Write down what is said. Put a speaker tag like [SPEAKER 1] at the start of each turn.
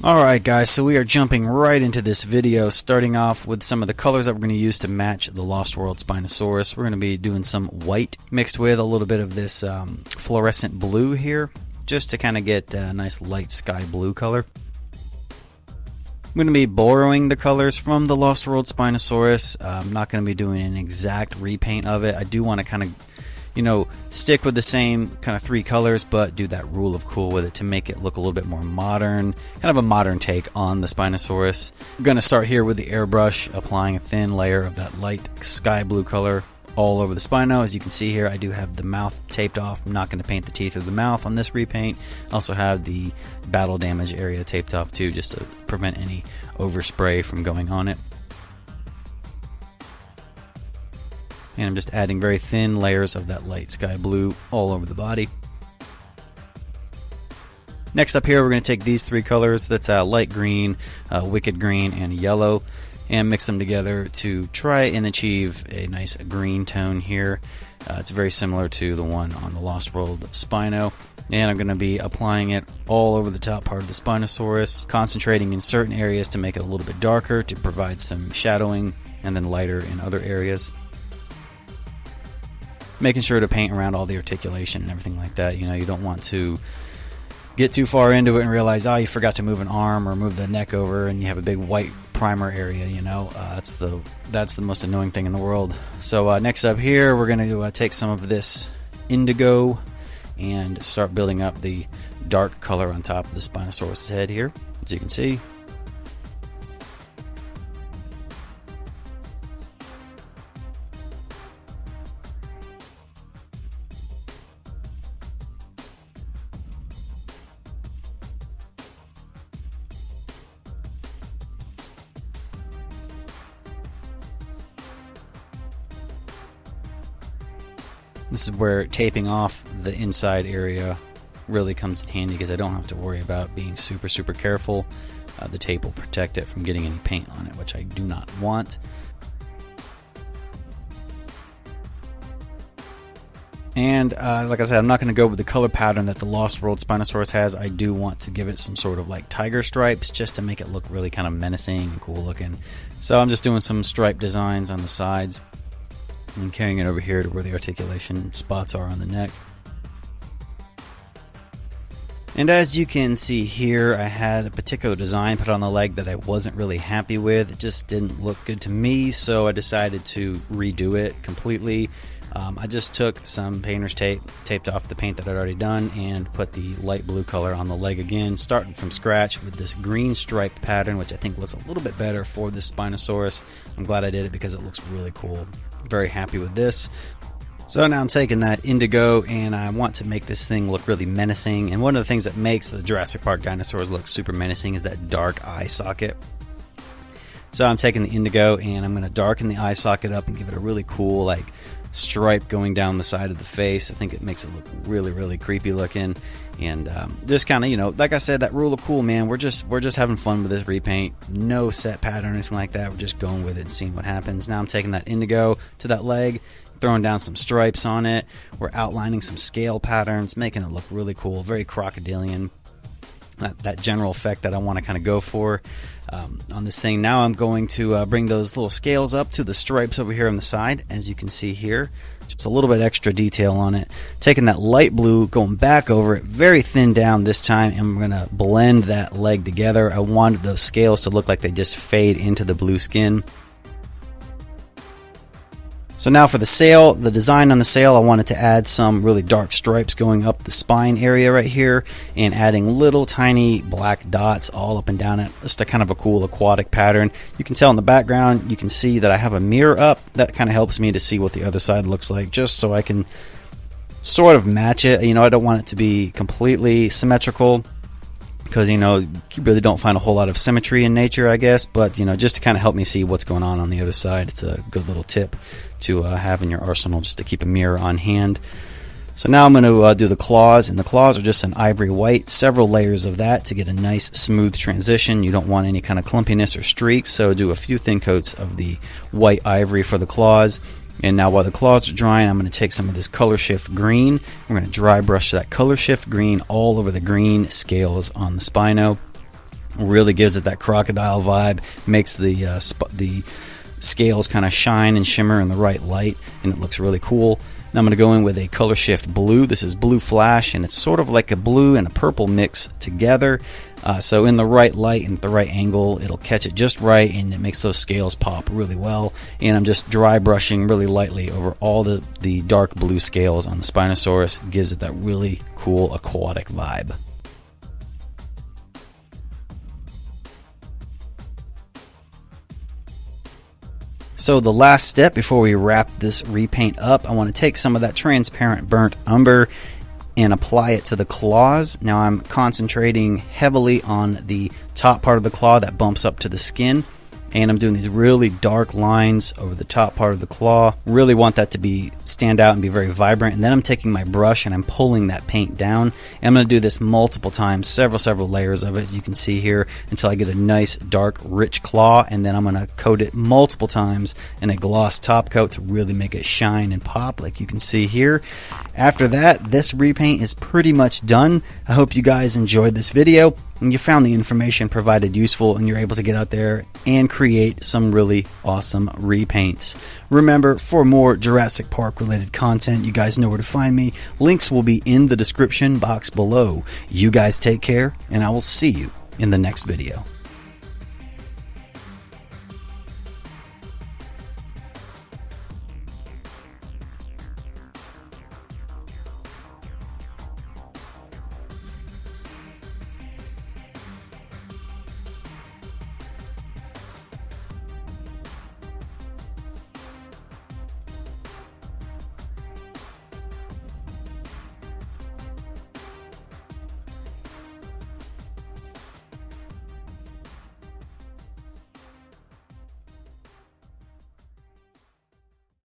[SPEAKER 1] Alright guys, so we are jumping right into this video, starting off with some of the colors that we're going to use to match the Lost World Spinosaurus. We're going to be doing some white mixed with a little bit of this fluorescent blue here, just to kind of get a nice light sky blue color. I'm going to be borrowing the colors from the Lost World Spinosaurus. I'm not going to be doing an exact repaint of it. I do want to kind of, stick with the same kind of three colors, but do that rule of cool with it to make it look a little bit more modern, kind of a modern take on the Spinosaurus. I'm going to start here with the airbrush, applying a thin layer of that light sky blue color all over the Spino. As you can see here, I do have the mouth taped off. I'm not going to paint the teeth of the mouth on this repaint. I also have the battle damage area taped off too, just to prevent any overspray from going on it. And I'm just adding very thin layers of that light sky blue all over the body. Next up here, we're going to take these three colors. That's light green, wicked green, and yellow, and mix them together to try and achieve a nice green tone here. It's very similar to the one on the Lost World Spino. And I'm going to be applying it all over the top part of the Spinosaurus, concentrating in certain areas to make it a little bit darker to provide some shadowing, and then lighter in other areas. Making sure to paint around all the articulation and everything like that. You don't want to get too far into it and realize, you forgot to move an arm or move the neck over, and you have a big white primer area. That's the most annoying thing in the world. So next up here, we're going to take some of this indigo and start building up the dark color on top of the Spinosaurus head here, as you can see. This is where taping off the inside area really comes in handy, because I don't have to worry about being super careful. The tape will protect it from getting any paint on it, which I do not want. And like I said, I'm not going to go with the color pattern that the Lost World Spinosaurus has. I do want to give it some sort of like tiger stripes, just to make it look really kind of menacing and cool looking. So I'm just doing some stripe designs on the sides and carrying it over here to where the articulation spots are on the neck. And as you can see here, I had a particular design put on the leg that I wasn't really happy with. It just didn't look good to me, so I decided to redo it completely. I just took some painter's tape, taped off the paint that I'd already done, and put the light blue color on the leg again, starting from scratch with this green stripe pattern, which I think looks a little bit better for this Spinosaurus. I'm glad I did it because it looks really cool. Very happy with this. So now I'm taking that indigo, and I want to make this thing look really menacing. And one of the things that makes the Jurassic Park dinosaurs look super menacing is that dark eye socket. So I'm taking the indigo, and I'm going to darken the eye socket up and give it a really cool like stripe going down the side of the face. I think it makes it look really creepy looking. And just kind of, like I said, that rule of cool, man. We're just having fun with this repaint. No set pattern or anything like that. We're just going with it and seeing what happens. Now I'm taking that indigo to that leg, throwing down some stripes on it. We're outlining some scale patterns, making it look really cool, very crocodilian. That general effect that I want to kind of go for on this thing. Now I'm going to bring those little scales up to the stripes over here on the side, as you can see here. Just a little bit extra detail on it. Taking that light blue, going back over it, very thin down this time, and we're going to blend that leg together. I wanted those scales to look like they just fade into the blue skin. So now for the sail, the design on the sail, I wanted to add some really dark stripes going up the spine area right here, and adding little tiny black dots all up and down it. Just a kind of a cool aquatic pattern. You can tell in the background, you can see that I have a mirror up. That kind of helps me to see what the other side looks like, just so I can sort of match it. I don't want it to be completely symmetrical, because you really don't find a whole lot of symmetry in nature, I guess, but just to kind of help me see what's going on the other side. It's a good little tip to have in your arsenal, just to keep a mirror on hand. So now I'm going to do the claws, and the claws are just an ivory white, several layers of that to get a nice smooth transition. You don't want any kind of clumpiness or streaks, so do a few thin coats of the white ivory for the claws. And now while the claws are drying, I'm going to take some of this color shift green. We're going to dry brush that color shift green all over the green scales on the Spino. Really gives it that crocodile vibe, makes the scales kind of shine and shimmer in the right light, and it looks really cool. Now I'm going to go in with a color shift blue. This is Blue Flash, and it's sort of like a blue and a purple mix together. So in the right light and the right angle, it'll catch it just right, and it makes those scales pop really well. And I'm just dry brushing really lightly over all the dark blue scales on the Spinosaurus. It gives it that really cool aquatic vibe. So the last step before we wrap this repaint up, I want to take some of that transparent burnt umber and apply it to the claws. Now I'm concentrating heavily on the top part of the claw that bumps up to the skin, and I'm doing these really dark lines over the top part of the claw. Really want that to stand out and be very vibrant. And then I'm taking my brush and I'm pulling that paint down. And I'm going to do this multiple times, several layers of it, as you can see here, until I get a nice dark rich claw. And then I'm going to coat it multiple times in a gloss top coat to really make it shine and pop, like you can see here. After that, this repaint is pretty much done. I hope you guys enjoyed this video and you found the information provided useful, and you're able to get out there and create some really awesome repaints. Remember, for more Jurassic Park related content, you guys know where to find me. Links will be in the description box below. You guys take care, and I will see you in the next video.